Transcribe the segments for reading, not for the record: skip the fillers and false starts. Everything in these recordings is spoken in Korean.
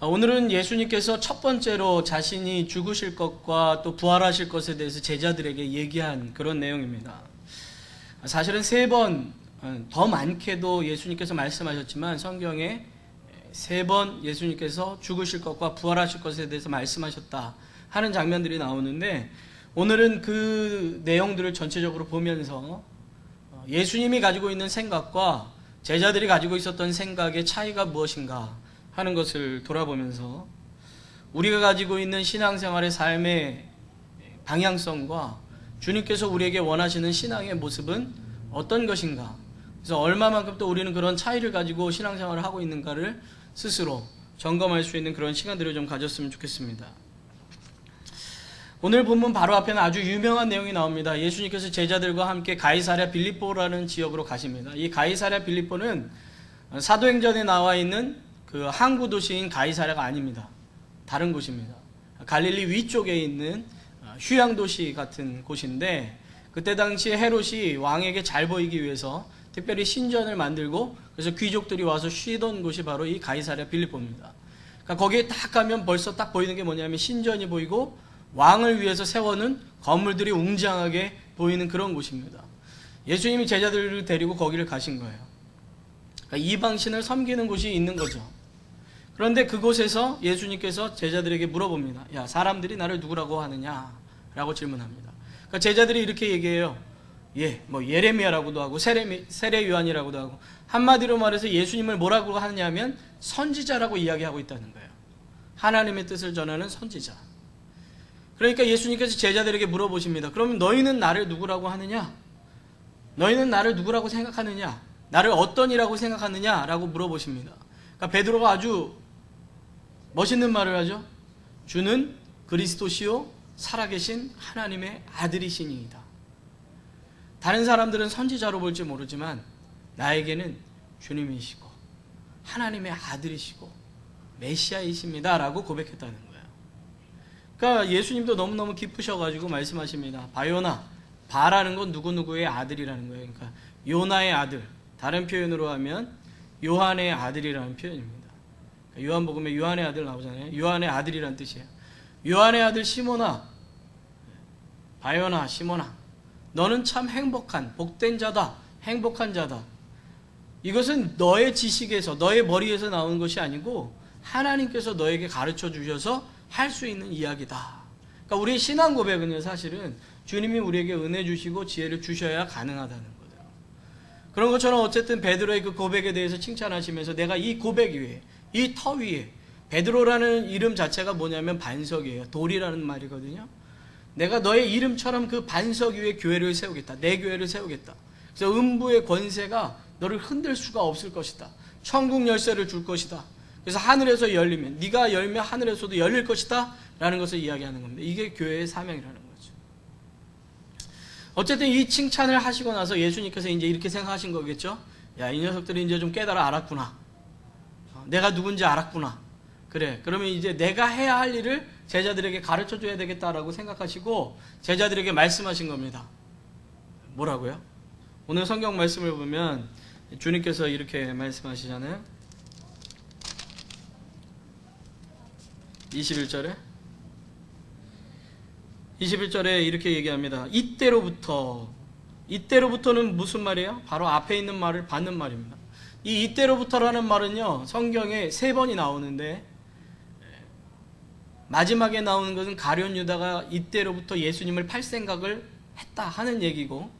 오늘은 예수님께서 첫 번째로 자신이 죽으실 것과 또 부활하실 것에 대해서 제자들에게 얘기한 그런 내용입니다. 사실은 3번, 더 많게도 예수님께서 말씀하셨지만 성경에 3번 예수님께서 죽으실 것과 부활하실 것에 대해서 말씀하셨다 하는 장면들이 나오는데, 오늘은 그 내용들을 전체적으로 보면서 예수님이 가지고 있는 생각과 제자들이 가지고 있었던 생각의 차이가 무엇인가 하는 것을 돌아보면서 우리가 가지고 있는 신앙생활의 삶의 방향성과 주님께서 우리에게 원하시는 신앙의 모습은 어떤 것인가, 그래서 얼마만큼 또 우리는 그런 차이를 가지고 신앙생활을 하고 있는가를 스스로 점검할 수 있는 그런 시간들을 좀 가졌으면 좋겠습니다. 오늘 본문 바로 앞에는 아주 유명한 내용이 나옵니다. 예수님께서 제자들과 함께 가이사랴 빌립보라는 지역으로 가십니다. 이 가이사랴 빌립보는 사도행전에 나와 있는 그 항구 도시인 가이사랴가 아닙니다. 다른 곳입니다. 갈릴리 위쪽에 있는 휴양 도시 같은 곳인데, 그때 당시 헤롯이 왕에게 잘 보이기 위해서 특별히 신전을 만들고 그래서 귀족들이 와서 쉬던 곳이 바로 이 가이사랴 빌립보입니다. 그러니까 거기에 딱 가면 벌써 딱 보이는 게 뭐냐면 신전이 보이고 왕을 위해서 세워놓은 건물들이 웅장하게 보이는 그런 곳입니다. 예수님이 제자들을 데리고 거기를 가신 거예요. 그러니까 이방신을 섬기는 곳이 있는 거죠. 그런데 그곳에서 예수님께서 제자들에게 물어봅니다. 야, 사람들이 나를 누구라고 하느냐? 라고 질문합니다. 그러니까 제자들이 이렇게 얘기해요. 뭐 예레미야라고도 하고 세례 요한이라고도 하고, 한마디로 말해서 예수님을 뭐라고 하느냐면 선지자라고 이야기하고 있다는 거예요. 하나님의 뜻을 전하는 선지자. 그러니까 예수님께서 제자들에게 물어보십니다. 그러면 너희는 나를 누구라고 하느냐? 너희는 나를 누구라고 생각하느냐? 나를 어떤 이라고 생각하느냐? 라고 물어보십니다. 그러니까 베드로가 아주 멋있는 말을 하죠. 주는 그리스도시요 살아계신 하나님의 아들이시니이다. 다른 사람들은 선지자로 볼지 모르지만 나에게는 주님이시고 하나님의 아들이시고 메시아이십니다 라고 고백했다는 거예요. 그러니까 예수님도 너무너무 기쁘셔가지고 말씀하십니다. 바요나, 바라는 건 누구누구의 아들이라는 거예요. 그러니까 요나의 아들, 다른 표현으로 하면 요한의 아들이라는 표현입니다. 그러니까 요한복음에 요한의 아들 나오잖아요. 요한의 아들이라는 뜻이에요. 요한의 아들 시몬아, 바요나, 시몬아, 너는 참 행복한, 복된 자다, 행복한 자다. 이것은 너의 지식에서, 너의 머리에서 나오는 것이 아니고 하나님께서 너에게 가르쳐 주셔서 할 수 있는 이야기다. 그러니까 우리의 신앙 고백은요, 사실은 주님이 우리에게 은혜 주시고 지혜를 주셔야 가능하다는 거죠. 그런 것처럼 어쨌든 베드로의 그 고백에 대해서 칭찬하시면서 내가 이 고백 위에, 이 터 위에, 베드로라는 이름 자체가 뭐냐면 반석이에요. 돌이라는 말이거든요. 내가 너의 이름처럼 그 반석 위에 교회를 세우겠다. 내 교회를 세우겠다. 그래서 음부의 권세가 너를 흔들 수가 없을 것이다. 천국 열쇠를 줄 것이다. 그래서 하늘에서 열리면, 네가 열면 하늘에서도 열릴 것이다 라는 것을 이야기하는 겁니다. 이게 교회의 사명이라는 거죠. 어쨌든 이 칭찬을 하시고 나서 예수님께서 이제 이렇게 생각하신 거겠죠. 야, 이 녀석들이 이제 좀 깨달아 알았구나. 내가 누군지 알았구나. 그래, 그러면 이제 내가 해야 할 일을 제자들에게 가르쳐 줘야 되겠다라고 생각하시고 제자들에게 말씀하신 겁니다. 뭐라고요? 오늘 성경 말씀을 보면 주님께서 이렇게 말씀하시잖아요. 21절에 이렇게 얘기합니다. 이때로부터는 무슨 말이에요? 바로 앞에 있는 말을 받는 말입니다. 이 이때로부터라는 말은요, 성경에 3번이 나오는데 마지막에 나오는 것은 가룟 유다가 이때로부터 예수님을 팔 생각을 했다 하는 얘기고,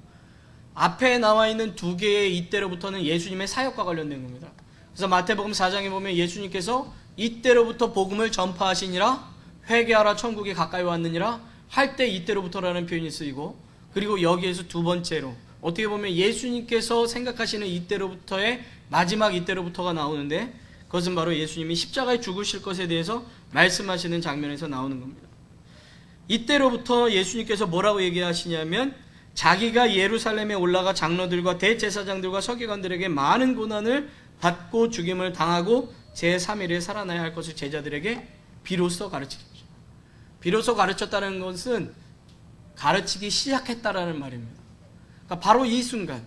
앞에 나와 있는 2개의 이때로부터는 예수님의 사역과 관련된 겁니다. 그래서 마태복음 4장에 보면 예수님께서 이때로부터 복음을 전파하시니라, 회개하라 천국이 가까이 왔느니라 할 때 이때로부터라는 표현이 쓰이고, 그리고 여기에서 2번째로 어떻게 보면 예수님께서 생각하시는 이때로부터의 마지막 이때로부터가 나오는데, 그것은 바로 예수님이 십자가에 죽으실 것에 대해서 말씀하시는 장면에서 나오는 겁니다. 이때로부터 예수님께서 뭐라고 얘기하시냐면, 자기가 예루살렘에 올라가 장로들과 대제사장들과 서기관들에게 많은 고난을 받고 죽임을 당하고 제3일에 살아나야 할 것을 제자들에게 비로소 가르치죠. 비로소 가르쳤다는 것은 가르치기 시작했다라는 말입니다. 그러니까 바로 이 순간,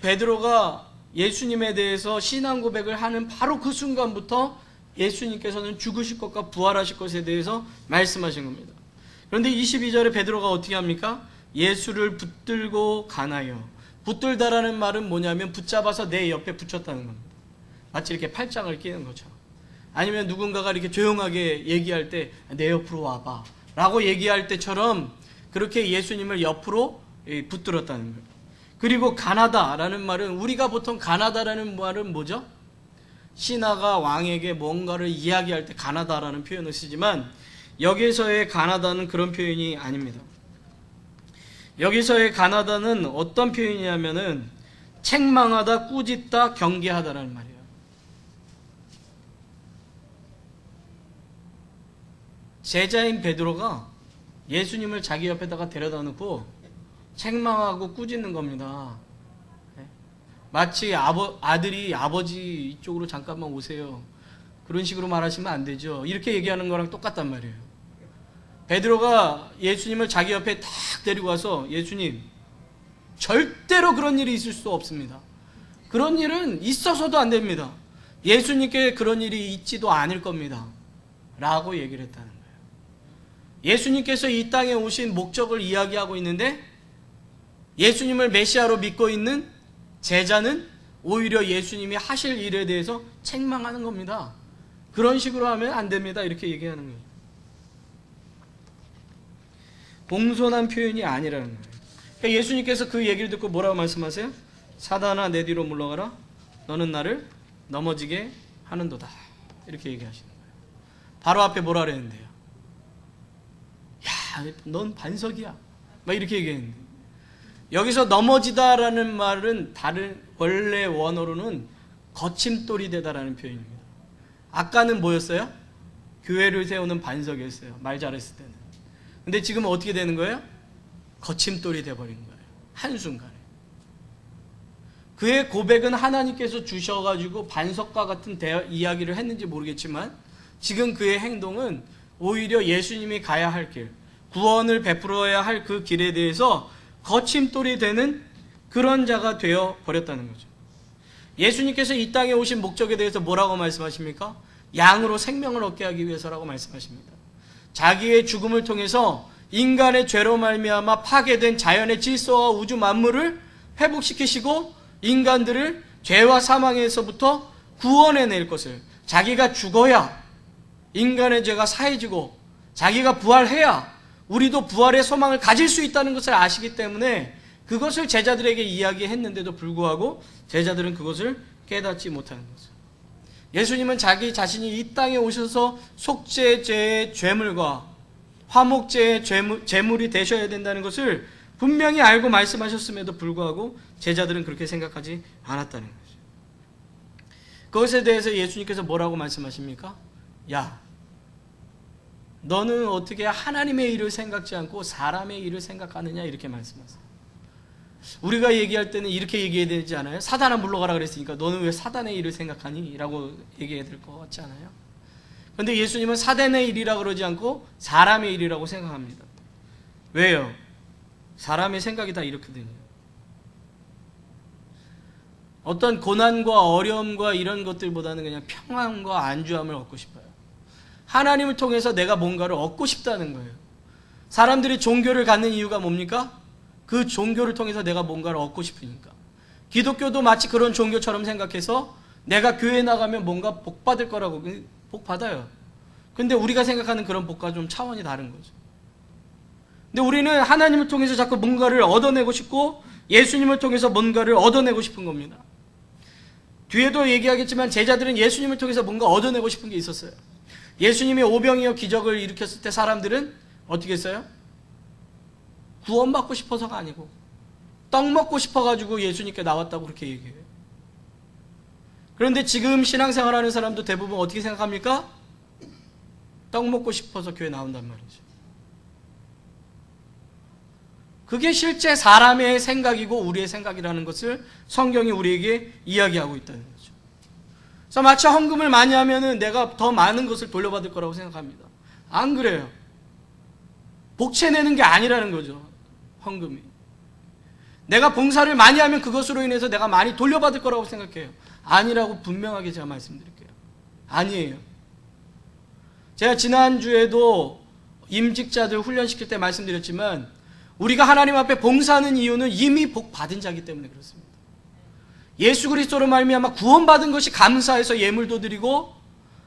베드로가 예수님에 대해서 신앙 고백을 하는 바로 그 순간부터 예수님께서는 죽으실 것과 부활하실 것에 대해서 말씀하신 겁니다. 그런데 22절에 베드로가 어떻게 합니까? 예수를 붙들고 가나요. 붙들다라는 말은 뭐냐면 붙잡아서 내 옆에 붙였다는 겁니다. 마치 이렇게 팔짱을 끼는 거죠. 아니면 누군가가 이렇게 조용하게 얘기할 때 내 옆으로 와봐 라고 얘기할 때처럼 그렇게 예수님을 옆으로 붙들었다는 거예요. 그리고 가나다라는 말은, 우리가 보통 가나다라는 말은 뭐죠? 신하가 왕에게 뭔가를 이야기할 때 가나다라는 표현을 쓰지만 여기서의 가나다는 그런 표현이 아닙니다. 여기서의 가나다는 어떤 표현이냐면은 책망하다, 꾸짖다, 경계하다라는 말이에요. 제자인 베드로가 예수님을 자기 옆에다가 데려다 놓고 책망하고 꾸짖는 겁니다. 마치 아들이 아버지 이쪽으로 잠깐만 오세요, 그런 식으로 말하시면 안 되죠. 이렇게 얘기하는 거랑 똑같단 말이에요. 베드로가 예수님을 자기 옆에 탁 데리고 와서, 예수님, 절대로 그런 일이 있을 수 없습니다. 그런 일은 있어서도 안 됩니다. 예수님께 그런 일이 있지도 않을 겁니다 라고 얘기를 했다는 거예요. 예수님께서 이 땅에 오신 목적을 이야기하고 있는데 예수님을 메시아로 믿고 있는 제자는 오히려 예수님이 하실 일에 대해서 책망하는 겁니다. 그런 식으로 하면 안 됩니다, 이렇게 얘기하는 거예요. 공손한 표현이 아니라는 거예요. 그러니까 예수님께서 그 얘기를 듣고 뭐라고 말씀하세요? 사단아, 내 뒤로 물러가라, 너는 나를 넘어지게 하는도다, 이렇게 얘기하시는 거예요. 바로 앞에 뭐라 그랬는데요? 야, 넌 반석이야, 막 이렇게 얘기했는데, 여기서 넘어지다라는 말은 다른 원래 원어로는 거침돌이 되다라는 표현입니다. 아까는 뭐였어요? 교회를 세우는 반석이었어요, 말 잘했을 때는. 근데 지금은 어떻게 되는 거예요? 거침돌이 돼버린 거예요, 한순간에. 그의 고백은 하나님께서 주셔가지고 반석과 같은 이야기를 했는지 모르겠지만 지금 그의 행동은 오히려 예수님이 가야 할 길, 구원을 베풀어야 할 그 길에 대해서 거침돌이 되는 그런 자가 되어 버렸다는 거죠. 예수님께서 이 땅에 오신 목적에 대해서 뭐라고 말씀하십니까? 양으로 생명을 얻게 하기 위해서라고 말씀하십니다. 자기의 죽음을 통해서 인간의 죄로 말미암아 파괴된 자연의 질서와 우주 만물을 회복시키시고 인간들을 죄와 사망에서부터 구원해낼 것을, 자기가 죽어야 인간의 죄가 사해지고 자기가 부활해야 우리도 부활의 소망을 가질 수 있다는 것을 아시기 때문에 그것을 제자들에게 이야기했는데도 불구하고 제자들은 그것을 깨닫지 못하는 거죠. 예수님은 자기 자신이 이 땅에 오셔서 속죄제의 죄물과 화목제의 제물이 되셔야 된다는 것을 분명히 알고 말씀하셨음에도 불구하고 제자들은 그렇게 생각하지 않았다는 거죠. 그것에 대해서 예수님께서 뭐라고 말씀하십니까? 야, 너는 어떻게 하나님의 일을 생각지 않고 사람의 일을 생각하느냐, 이렇게 말씀하세요. 우리가 얘기할 때는 이렇게 얘기해야 되지 않아요? 사단아 물러가라 그랬으니까 너는 왜 사단의 일을 생각하니? 라고 얘기해야 될 것 같지 않아요? 그런데 예수님은 사단의 일이라 그러지 않고 사람의 일이라고 생각합니다. 왜요? 사람의 생각이 다 이렇거든요. 어떤 고난과 어려움과 이런 것들보다는 그냥 평안과 안주함을 얻고 싶어요. 하나님을 통해서 내가 뭔가를 얻고 싶다는 거예요. 사람들이 종교를 갖는 이유가 뭡니까? 그 종교를 통해서 내가 뭔가를 얻고 싶으니까. 기독교도 마치 그런 종교처럼 생각해서 내가 교회 나가면 뭔가 복 받을 거라고. 복 받아요. 근데 우리가 생각하는 그런 복과 좀 차원이 다른 거죠. 근데 우리는 하나님을 통해서 자꾸 뭔가를 얻어내고 싶고 예수님을 통해서 뭔가를 얻어내고 싶은 겁니다. 뒤에도 얘기하겠지만 제자들은 예수님을 통해서 뭔가 얻어내고 싶은 게 있었어요. 예수님이 오병이어 기적을 일으켰을 때 사람들은 어떻게 했어요? 구원받고 싶어서가 아니고 떡 먹고 싶어가지고 예수님께 나왔다고 그렇게 얘기해요. 그런데 지금 신앙생활하는 사람도 대부분 어떻게 생각합니까? 떡 먹고 싶어서 교회 나온단 말이죠. 그게 실제 사람의 생각이고 우리의 생각이라는 것을 성경이 우리에게 이야기하고 있다는 거죠. 그래서 마치 헌금을 많이 하면은 내가 더 많은 것을 돌려받을 거라고 생각합니다. 안 그래요. 복채내는 게 아니라는 거죠. 헌금이. 내가 봉사를 많이 하면 그것으로 인해서 내가 많이 돌려받을 거라고 생각해요. 아니라고 분명하게 제가 말씀드릴게요. 아니에요. 제가 지난주에도 임직자들 훈련시킬 때 말씀드렸지만 우리가 하나님 앞에 봉사하는 이유는 이미 복 받은 자이기 때문에 그렇습니다. 예수 그리스도로 말미암아 구원받은 것이 감사해서 예물도 드리고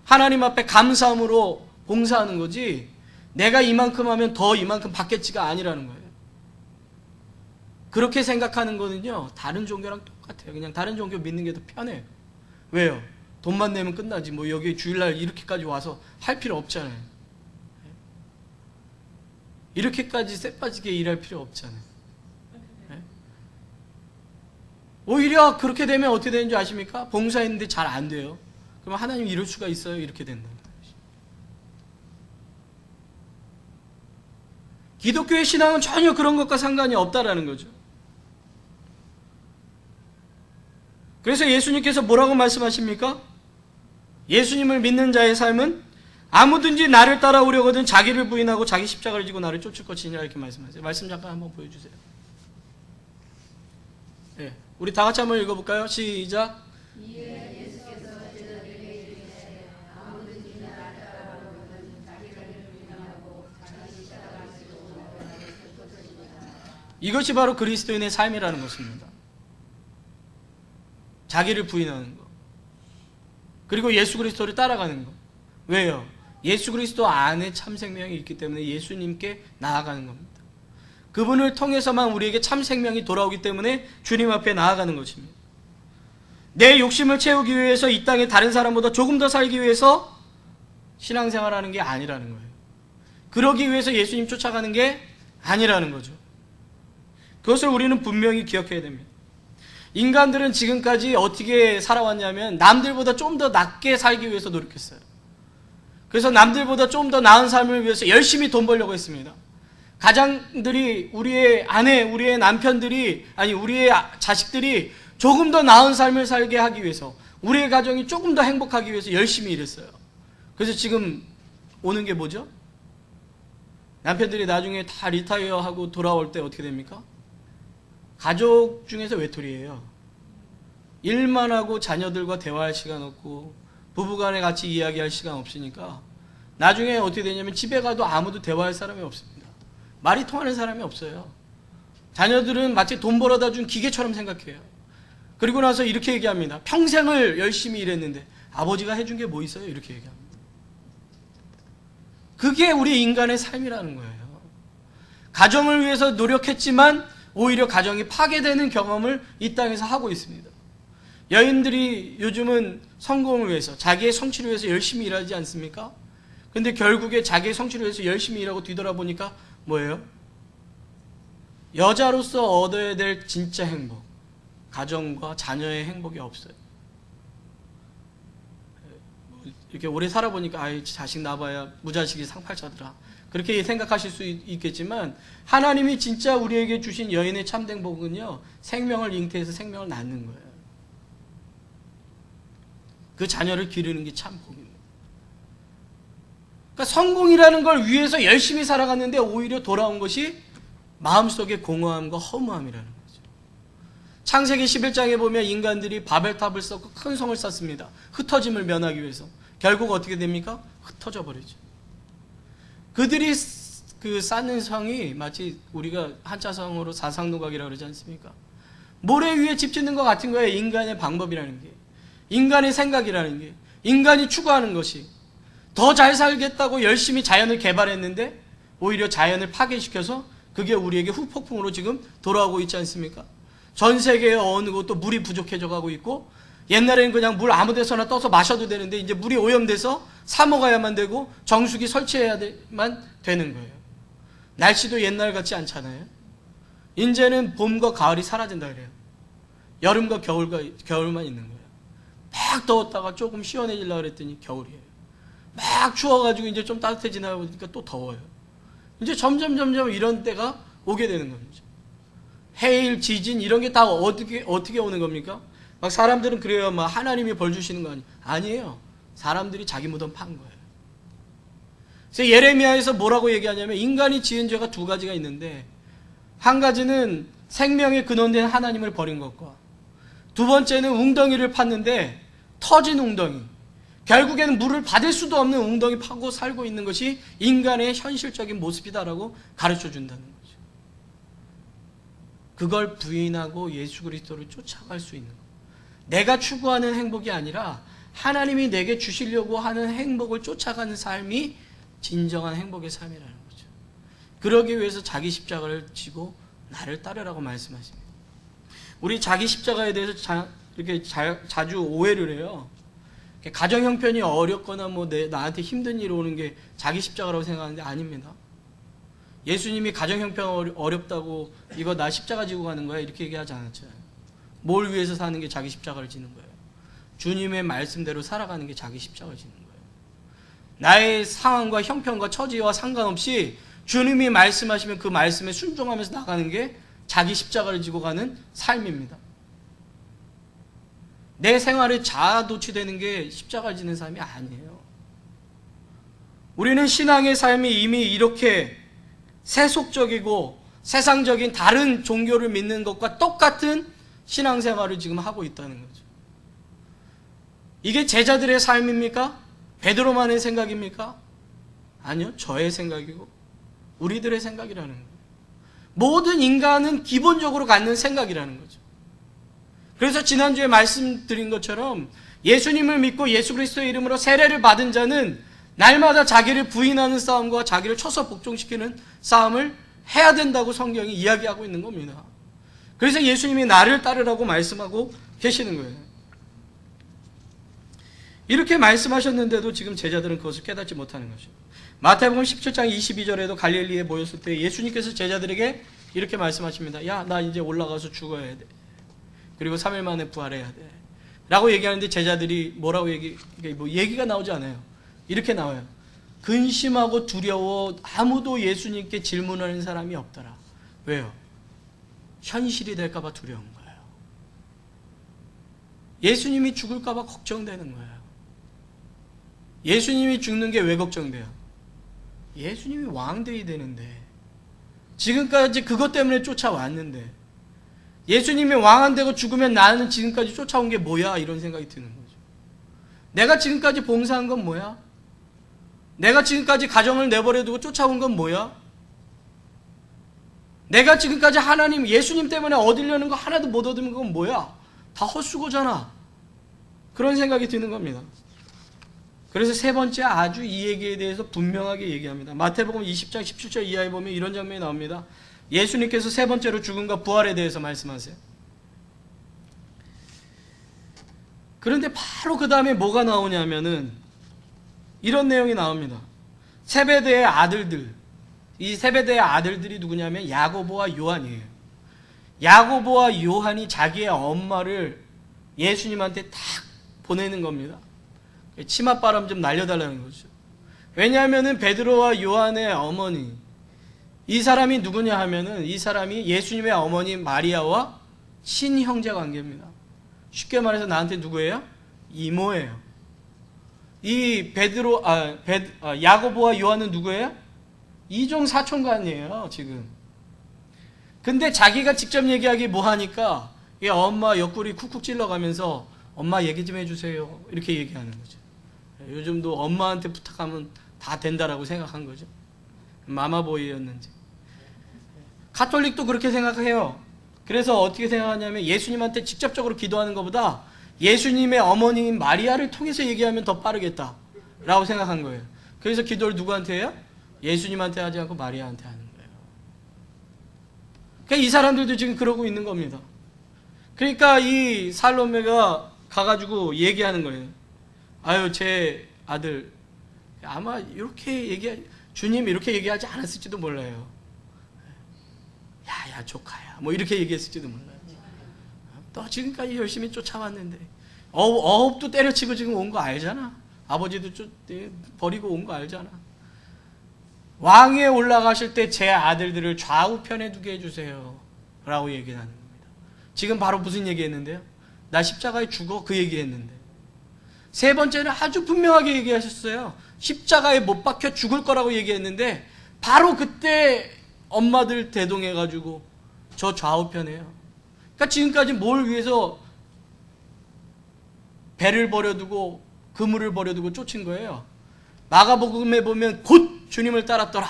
하나님 앞에 감사함으로 봉사하는 거지, 내가 이만큼 하면 더 이만큼 받겠지가 아니라는 거예요. 그렇게 생각하는 거는요, 다른 종교랑 똑같아요. 그냥 다른 종교 믿는 게 더 편해요. 왜요? 돈만 내면 끝나지. 뭐 여기 주일날 이렇게까지 와서 할 필요 없잖아요. 이렇게까지 쎄빠지게 일할 필요 없잖아요. 오히려 그렇게 되면 어떻게 되는 줄 아십니까? 봉사했는데 잘 안 돼요. 그럼 하나님 이럴 수가 있어요? 이렇게 된다. 기독교의 신앙은 전혀 그런 것과 상관이 없다라는 거죠. 그래서 예수님께서 뭐라고 말씀하십니까? 예수님을 믿는 자의 삶은 아무든지 나를 따라오려거든 자기를 부인하고 자기 십자가를 지고 나를 쫓을 것이니라 이렇게 말씀하세요. 말씀 잠깐 한번 보여주세요. 네, 우리 다 같이 한번 읽어볼까요? 시작. 이것이 바로 그리스도인의 삶이라는 것입니다. 자기를 부인하는 것, 그리고 예수 그리스도를 따라가는 것. 왜요? 예수 그리스도 안에 참 생명이 있기 때문에 예수님께 나아가는 겁니다. 그분을 통해서만 우리에게 참 생명이 돌아오기 때문에 주님 앞에 나아가는 것입니다. 내 욕심을 채우기 위해서 이 땅에 다른 사람보다 조금 더 살기 위해서 신앙생활하는 게 아니라는 거예요. 그러기 위해서 예수님 쫓아가는 게 아니라는 거죠. 그것을 우리는 분명히 기억해야 됩니다. 인간들은 지금까지 어떻게 살아왔냐면 남들보다 좀 더 낫게 살기 위해서 노력했어요. 그래서 남들보다 좀 더 나은 삶을 위해서 열심히 돈 벌려고 했습니다. 가장들이, 우리의 아내, 우리의 남편들이, 아니 우리의 자식들이 조금 더 나은 삶을 살게 하기 위해서, 우리의 가정이 조금 더 행복하기 위해서 열심히 일했어요. 그래서 지금 오는 게 뭐죠? 남편들이 나중에 다 리타이어하고 돌아올 때 어떻게 됩니까? 가족 중에서 외톨이에요. 일만 하고 자녀들과 대화할 시간 없고 부부간에 같이 이야기할 시간 없으니까 나중에 어떻게 되냐면 집에 가도 아무도 대화할 사람이 없습니다. 말이 통하는 사람이 없어요. 자녀들은 마치 돈 벌어다 준 기계처럼 생각해요. 그리고 나서 이렇게 얘기합니다. 평생을 열심히 일했는데 아버지가 해준 게 뭐 있어요? 이렇게 얘기합니다. 그게 우리 인간의 삶이라는 거예요. 가정을 위해서 노력했지만 오히려 가정이 파괴되는 경험을 이 땅에서 하고 있습니다. 여인들이 요즘은 성공을 위해서, 자기의 성취를 위해서 열심히 일하지 않습니까? 근데 결국에 자기의 성취를 위해서 열심히 일하고 뒤돌아보니까 뭐예요? 여자로서 얻어야 될 진짜 행복, 가정과 자녀의 행복이 없어요. 이렇게 오래 살아보니까 아이 자식 낳아봐야 무자식이 상팔자더라, 그렇게 생각하실 수 있겠지만 하나님이 진짜 우리에게 주신 여인의 참된 복은요, 생명을 잉태해서 생명을 낳는 거예요. 그 자녀를 기르는 게 참 복입니다. 그러니까 성공이라는 걸 위해서 열심히 살아갔는데 오히려 돌아온 것이 마음속의 공허함과 허무함이라는 거죠. 창세기 11장에 보면 인간들이 바벨탑을 쌓고 큰 성을 쌓습니다. 흩어짐을 면하기 위해서. 결국 어떻게 됩니까? 흩어져 버리죠. 그들이 그 쌓는 성이 마치 우리가 한자성어로 사상노각이라고 그러지 않습니까? 모래 위에 집 짓는 것 같은 거예요. 인간의 방법이라는 게, 인간의 생각이라는 게, 인간이 추구하는 것이. 더 잘 살겠다고 열심히 자연을 개발했는데 오히려 자연을 파괴시켜서 그게 우리에게 후폭풍으로 지금 돌아오고 있지 않습니까? 전 세계의 어느 곳도 물이 부족해져 가고 있고, 옛날에는 그냥 물 아무 데서나 떠서 마셔도 되는데 이제 물이 오염돼서 사 먹어야만 되고 정수기 설치해야만 되는 거예요. 날씨도 옛날 같지 않잖아요. 이제는 봄과 가을이 사라진다 그래요. 여름과 겨울만 있는 거예요. 막 더웠다가 조금 시원해지려고 그랬더니 겨울이에요. 막 추워가지고 이제 좀 따뜻해지나 보니까 또 더워요. 이제 점점 이런 때가 오게 되는 겁니다. 해일, 지진 이런 게 다 어떻게 오는 겁니까? 막 사람들은 그래요. 막 하나님이 벌 주시는 거 아니에요. 사람들이 자기 무덤 판 거예요. 그래서 예레미야에서 뭐라고 얘기하냐면 인간이 지은 죄가 두 가지가 있는데, 한 가지는 생명의 근원된 하나님을 버린 것과, 두 번째는 웅덩이를 팠는데 터진 웅덩이, 결국에는 물을 받을 수도 없는 웅덩이 파고 살고 있는 것이 인간의 현실적인 모습이다라고 가르쳐 준다는 거죠. 그걸 부인하고 예수 그리스도를 쫓아갈 수 있는 것. 내가 추구하는 행복이 아니라 하나님이 내게 주시려고 하는 행복을 쫓아가는 삶이 진정한 행복의 삶이라는 거죠. 그러기 위해서 자기 십자가를 지고 나를 따르라고 말씀하십니다. 우리 자기 십자가에 대해서 이렇게 자주 오해를 해요. 가정 형편이 어렵거나 나한테 힘든 일이 오는 게 자기 십자가라고 생각하는데 아닙니다. 예수님이 가정 형편 어렵다고 이거 나 십자가 지고 가는 거야 이렇게 얘기하지 않았잖아요. 뭘 위해서 사는 게 자기 십자가를 지는 거예요. 주님의 말씀대로 살아가는 게 자기 십자가를 지는 거예요. 나의 상황과 형편과 처지와 상관없이 주님이 말씀하시면 그 말씀에 순종하면서 나가는 게 자기 십자가를 지고 가는 삶입니다. 내 생활에 자아도취되는 게 십자가를 지는 삶이 아니에요. 우리는 신앙의 삶이 이미 이렇게 세속적이고 세상적인 다른 종교를 믿는 것과 똑같은 신앙생활을 지금 하고 있다는 거죠. 이게 제자들의 삶입니까? 베드로만의 생각입니까? 아니요. 저의 생각이고 우리들의 생각이라는 거예요. 모든 인간은 기본적으로 갖는 생각이라는 거죠. 그래서 지난주에 말씀드린 것처럼 예수님을 믿고 예수 그리스도의 이름으로 세례를 받은 자는 날마다 자기를 부인하는 싸움과 자기를 쳐서 복종시키는 싸움을 해야 된다고 성경이 이야기하고 있는 겁니다. 그래서 예수님이 나를 따르라고 말씀하고 계시는 거예요. 이렇게 말씀하셨는데도 지금 제자들은 그것을 깨닫지 못하는 거죠. 마태복음 17장 22절에도 갈릴리에 모였을 때 예수님께서 제자들에게 이렇게 말씀하십니다. 야, 나 이제 올라가서 죽어야 돼. 그리고 3일 만에 부활해야 돼. 라고 얘기하는데 제자들이 뭐라고 얘기가 나오지 않아요. 이렇게 나와요. 근심하고 두려워 아무도 예수님께 질문하는 사람이 없더라. 왜요? 현실이 될까봐 두려운 거예요. 예수님이 죽을까봐 걱정되는 거예요. 예수님이 죽는 게 왜 걱정돼요? 예수님이 왕되어야 되는데 지금까지 그것 때문에 쫓아왔는데 예수님이 왕 안 되고 죽으면 나는 지금까지 쫓아온 게 뭐야? 이런 생각이 드는 거죠. 내가 지금까지 봉사한 건 뭐야? 내가 지금까지 가정을 내버려두고 쫓아온 건 뭐야? 내가 지금까지 하나님, 예수님 때문에 얻으려는 거 하나도 못 얻은 건 뭐야? 다 헛수고잖아. 그런 생각이 드는 겁니다. 그래서 세 번째 아주 이 얘기에 대해서 분명하게 얘기합니다. 마태복음 20장 17절 이하에 보면 이런 장면이 나옵니다. 예수님께서 세 번째로 죽음과 부활에 대해서 말씀하세요. 그런데 바로 그 다음에 뭐가 나오냐면은 이런 내용이 나옵니다. 세베대의 아들들, 이 세베대의 아들들이 누구냐면 야고보와 요한이에요. 야고보와 요한이 자기의 엄마를 예수님한테 딱 보내는 겁니다. 치맛바람 좀 날려달라는 거죠. 왜냐하면은 베드로와 요한의 어머니, 이 사람이 누구냐 하면은 이 사람이 예수님의 어머니 마리아와 친형제 관계입니다. 쉽게 말해서 나한테 누구예요? 이모예요. 이 야고보와 요한은 누구예요? 이종 사촌간이에요, 지금. 근데 자기가 직접 얘기하기 뭐하니까 이 엄마 옆구리 쿡쿡 찔러가면서 엄마 얘기 좀 해주세요. 이렇게 얘기하는 거죠. 요즘도 엄마한테 부탁하면 다 된다라고 생각한 거죠. 마마보이였는지. 가톨릭도 그렇게 생각해요. 그래서 어떻게 생각하냐면 예수님한테 직접적으로 기도하는 것보다 예수님의 어머니인 마리아를 통해서 얘기하면 더 빠르겠다 라고 생각한 거예요. 그래서 기도를 누구한테 해요? 예수님한테 하지 않고 마리아한테 하는 거예요. 그러니까 이 사람들도 지금 그러고 있는 겁니다. 그러니까 이 살로메가 가가지고 얘기하는 거예요. 아유, 제 아들 아마 이렇게 주님 이렇게 얘기하지 않았을지도 몰라요. 야야 조카야 뭐 이렇게 얘기했을지도 몰라요. 너 지금까지 열심히 쫓아왔는데 어업도 때려치고 지금 온 거 알잖아. 아버지도 버리고 온 거 알잖아. 왕위에 올라가실 때 제 아들들을 좌우편에 두게 해주세요 라고 얘기하는 겁니다. 지금 바로 무슨 얘기했는데요? 나 십자가에 죽어 그 얘기했는데 세 번째는 아주 분명하게 얘기하셨어요. 십자가에 못 박혀 죽을 거라고 얘기했는데 바로 그때 엄마들 대동해가지고 저 좌우편에요. 그러니까 지금까지 뭘 위해서 배를 버려두고 그물을 버려두고 쫓은 거예요. 마가복음에 보면 곧 주님을 따랐더라.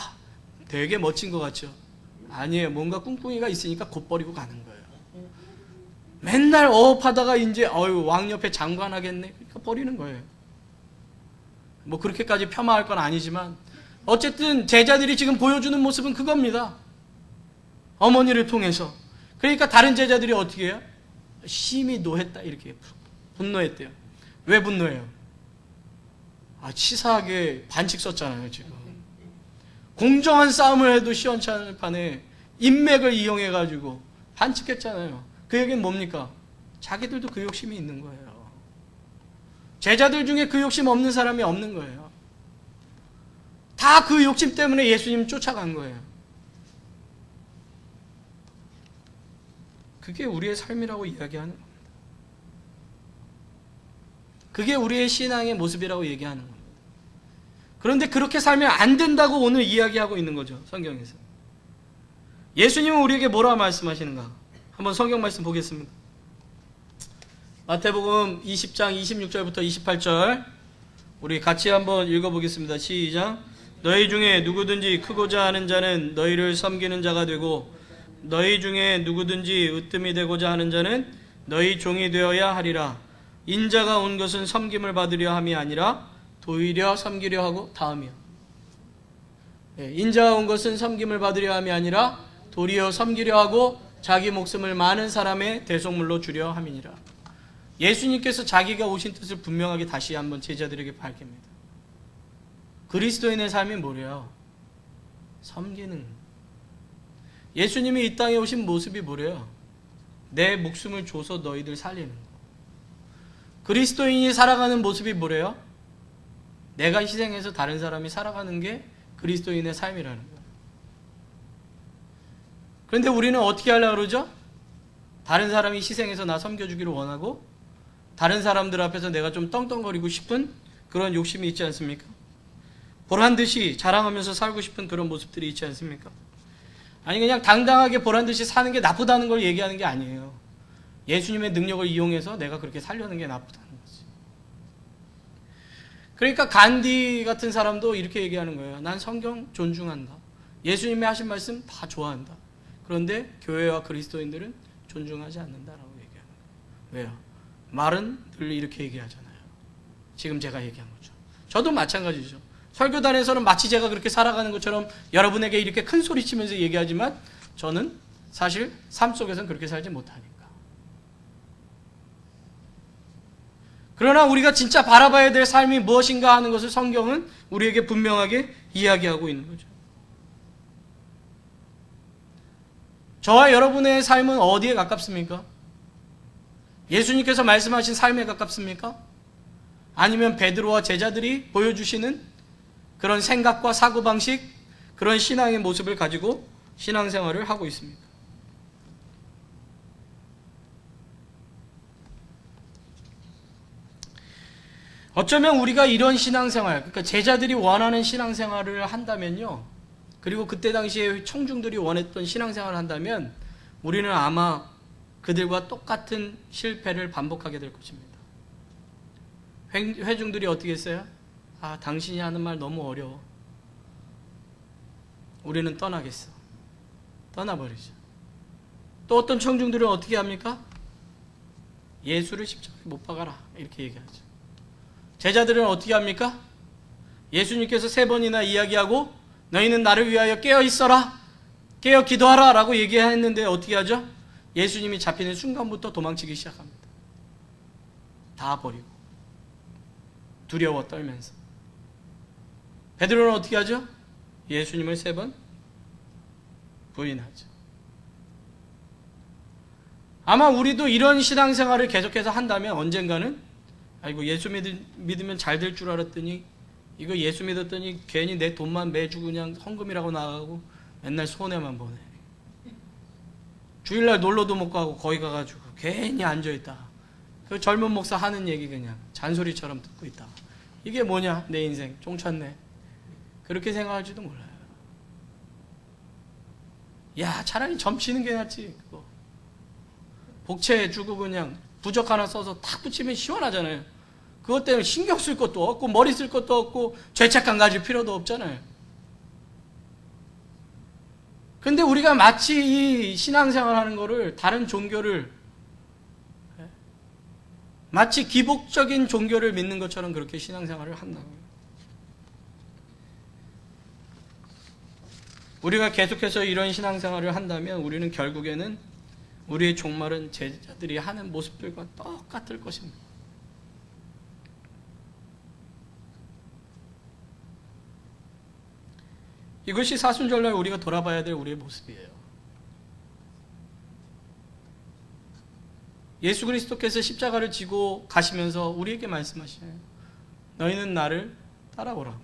되게 멋진 것 같죠? 아니에요. 뭔가 꿍꿍이가 있으니까 곧 버리고 가는 거예요. 맨날 어업하다가 이제 왕 옆에 장관하겠네. 그러니까 버리는 거예요. 뭐 그렇게까지 폄하할 건 아니지만 어쨌든 제자들이 지금 보여주는 모습은 그겁니다. 어머니를 통해서. 그러니까 다른 제자들이 어떻게 해요? 심히 노했다 이렇게 분노했대요. 왜 분노해요? 치사하게 반칙 썼잖아요 지금. 공정한 싸움을 해도 시원찮을 판에 인맥을 이용해가지고 반칙했잖아요. 그 얘기는 뭡니까? 자기들도 그 욕심이 있는 거예요. 제자들 중에 그 욕심 없는 사람이 없는 거예요. 다 그 욕심 때문에 예수님 쫓아간 거예요. 그게 우리의 삶이라고 이야기하는 겁니다. 그게 우리의 신앙의 모습이라고 얘기하는 겁니다. 그런데 그렇게 살면 안 된다고 오늘 이야기하고 있는 거죠. 성경에서. 예수님은 우리에게 뭐라 말씀하시는가? 한번 성경 말씀 보겠습니다. 마태복음 20장 26절부터 28절 우리 같이 한번 읽어보겠습니다. 시작. 너희 중에 누구든지 크고자 하는 자는 너희를 섬기는 자가 되고 너희 중에 누구든지 으뜸이 되고자 하는 자는 너희 종이 되어야 하리라. 인자가 온 것은 섬김을 받으려 함이 아니라 도리어 섬기려 하고 다음이요. 인자가 온 것은 섬김을 받으려 함이 아니라 도리어 섬기려 하고 자기 목숨을 많은 사람의 대속물로 주려 함이니라. 예수님께서 자기가 오신 뜻을 분명하게 다시 한번 제자들에게 밝힙니다. 그리스도인의 삶이 뭐래요? 섬기는. 예수님이 이 땅에 오신 모습이 뭐래요? 내 목숨을 줘서 너희들 살리는 거. 그리스도인이 살아가는 모습이 뭐래요? 내가 희생해서 다른 사람이 살아가는 게 그리스도인의 삶이라는 거예요. 그런데 우리는 어떻게 하려고 그러죠? 다른 사람이 희생해서 나 섬겨주기를 원하고 다른 사람들 앞에서 내가 좀 떵떵거리고 싶은 그런 욕심이 있지 않습니까? 보란듯이 자랑하면서 살고 싶은 그런 모습들이 있지 않습니까? 아니 그냥 당당하게 보란듯이 사는 게 나쁘다는 걸 얘기하는 게 아니에요. 예수님의 능력을 이용해서 내가 그렇게 살려는 게 나쁘다는 거지. 그러니까 간디 같은 사람도 이렇게 얘기하는 거예요. 난 성경 존중한다. 예수님이 하신 말씀 다 좋아한다. 그런데 교회와 그리스도인들은 존중하지 않는다라고 얘기하는 거예요. 왜요? 말은 늘 이렇게 얘기하잖아요. 지금 제가 얘기한 거죠. 저도 마찬가지죠. 설교단에서는 마치 제가 그렇게 살아가는 것처럼 여러분에게 이렇게 큰 소리 치면서 얘기하지만 저는 사실 삶 속에서는 그렇게 살지 못하니까. 그러나 우리가 진짜 바라봐야 될 삶이 무엇인가 하는 것을 성경은 우리에게 분명하게 이야기하고 있는 거죠. 저와 여러분의 삶은 어디에 가깝습니까? 예수님께서 말씀하신 삶에 가깝습니까? 아니면 베드로와 제자들이 보여주시는 그런 생각과 사고방식, 그런 신앙의 모습을 가지고 신앙생활을 하고 있습니다. 어쩌면 우리가 이런 신앙생활, 그러니까 제자들이 원하는 신앙생활을 한다면요, 그리고 그때 당시에 청중들이 원했던 신앙생활을 한다면 우리는 아마 그들과 똑같은 실패를 반복하게 될 것입니다. 회중들이 어떻게 했어요? 당신이 하는 말 너무 어려워. 우리는 떠나겠어. 떠나버리죠. 또 어떤 청중들은 어떻게 합니까? 예수를 십자가에 못 박아라. 이렇게 얘기하죠. 제자들은 어떻게 합니까? 예수님께서 3번이나 이야기하고 너희는 나를 위하여 깨어 있어라. 깨어 기도하라. 라고 얘기했는데 어떻게 하죠? 예수님이 잡히는 순간부터 도망치기 시작합니다. 다 버리고. 두려워 떨면서. 베드로는 어떻게 하죠? 예수님을 3번 부인하죠. 아마 우리도 이런 신앙생활을 계속해서 한다면 언젠가는 아이고 예수 믿으면 잘 될 줄 알았더니 이거 예수 믿었더니 괜히 내 돈만 매주 그냥 헌금이라고 나가고 맨날 손해만 보네. 주일날 놀러도 못 가고 거기 가가지고 괜히 앉아있다. 그 젊은 목사 하는 얘기 그냥 잔소리처럼 듣고 있다. 이게 뭐냐 내 인생 쫑쳤네. 그렇게 생각할지도 몰라요. 야 차라리 점치는 게 낫지. 그거. 복채 주고 그냥 부적 하나 써서 탁 붙이면 시원하잖아요. 그것 때문에 신경 쓸 것도 없고 머리 쓸 것도 없고 죄책감 가질 필요도 없잖아요. 근데 우리가 마치 이 신앙생활 하는 거를 다른 종교를 마치 기복적인 종교를 믿는 것처럼 그렇게 신앙생활을 한다고요. 우리가 계속해서 이런 신앙생활을 한다면 우리는 결국에는 우리의 종말은 제자들이 하는 모습들과 똑같을 것입니다. 이것이 사순절날 우리가 돌아봐야 될 우리의 모습이에요. 예수 그리스도께서 십자가를 지고 가시면서 우리에게 말씀하시네요. 너희는 나를 따라오라.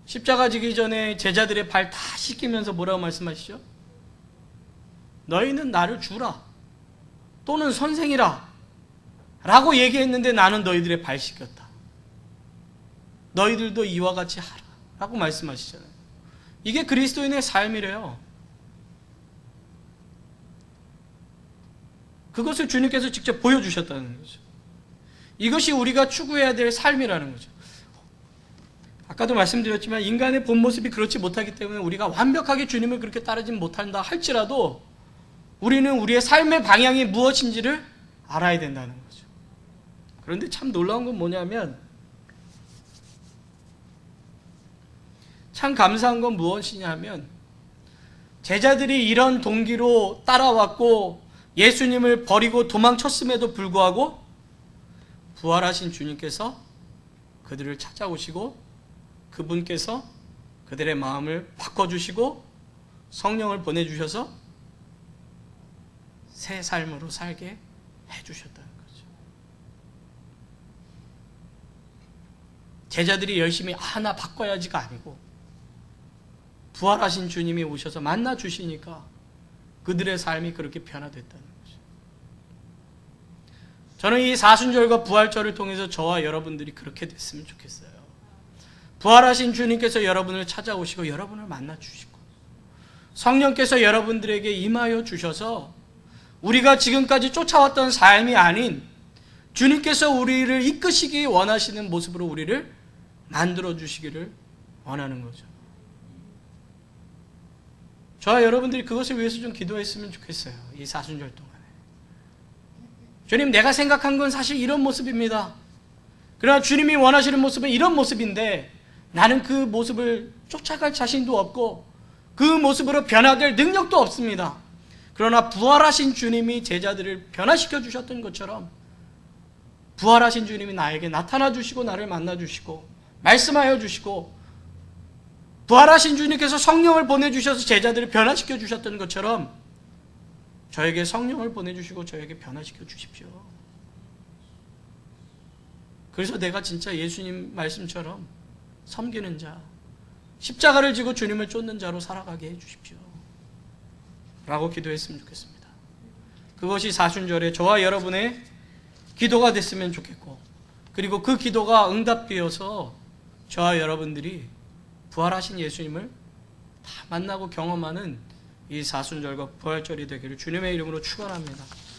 십자가 지기 전에 제자들의 발 다 씻기면서 뭐라고 말씀하시죠? 너희는 나를 주라. 또는 선생이라. 라고 얘기했는데 나는 너희들의 발 씻겼다. 너희들도 이와 같이 하라. 라고 말씀하시잖아요. 이게 그리스도인의 삶이래요. 그것을 주님께서 직접 보여주셨다는 거죠. 이것이 우리가 추구해야 될 삶이라는 거죠. 아까도 말씀드렸지만 인간의 본 모습이 그렇지 못하기 때문에 우리가 완벽하게 주님을 그렇게 따르지 못한다 할지라도 우리는 우리의 삶의 방향이 무엇인지를 알아야 된다는 거죠. 그런데 참 놀라운 건 뭐냐면 참 감사한 건 무엇이냐 하면 제자들이 이런 동기로 따라왔고 예수님을 버리고 도망쳤음에도 불구하고 부활하신 주님께서 그들을 찾아오시고 그분께서 그들의 마음을 바꿔주시고 성령을 보내주셔서 새 삶으로 살게 해주셨다는 거죠. 제자들이 열심히 나 바꿔야지가 아니고 부활하신 주님이 오셔서 만나주시니까 그들의 삶이 그렇게 변화됐다는 거죠. 저는 이 사순절과 부활절을 통해서 저와 여러분들이 그렇게 됐으면 좋겠어요. 부활하신 주님께서 여러분을 찾아오시고 여러분을 만나주시고 성령께서 여러분들에게 임하여 주셔서 우리가 지금까지 쫓아왔던 삶이 아닌 주님께서 우리를 이끄시기 원하시는 모습으로 우리를 만들어 주시기를 원하는 거죠. 저와 여러분들이 그것을 위해서 좀 기도했으면 좋겠어요. 이 사순절 동안에. 주님, 내가 생각한 건 사실 이런 모습입니다. 그러나 주님이 원하시는 모습은 이런 모습인데 나는 그 모습을 쫓아갈 자신도 없고 그 모습으로 변화될 능력도 없습니다. 그러나 부활하신 주님이 제자들을 변화시켜 주셨던 것처럼 부활하신 주님이 나에게 나타나 주시고 나를 만나 주시고 말씀하여 주시고 부활하신 주님께서 성령을 보내주셔서 제자들을 변화시켜 주셨던 것처럼 저에게 성령을 보내주시고 저에게 변화시켜 주십시오. 그래서 내가 진짜 예수님 말씀처럼 섬기는 자, 십자가를 지고 주님을 쫓는 자로 살아가게 해주십시오. 라고 기도했으면 좋겠습니다. 그것이 사순절에 저와 여러분의 기도가 됐으면 좋겠고 그리고 그 기도가 응답되어서 저와 여러분들이 부활하신 예수님을 다 만나고 경험하는 이 사순절과 부활절이 되기를 주님의 이름으로 축원합니다.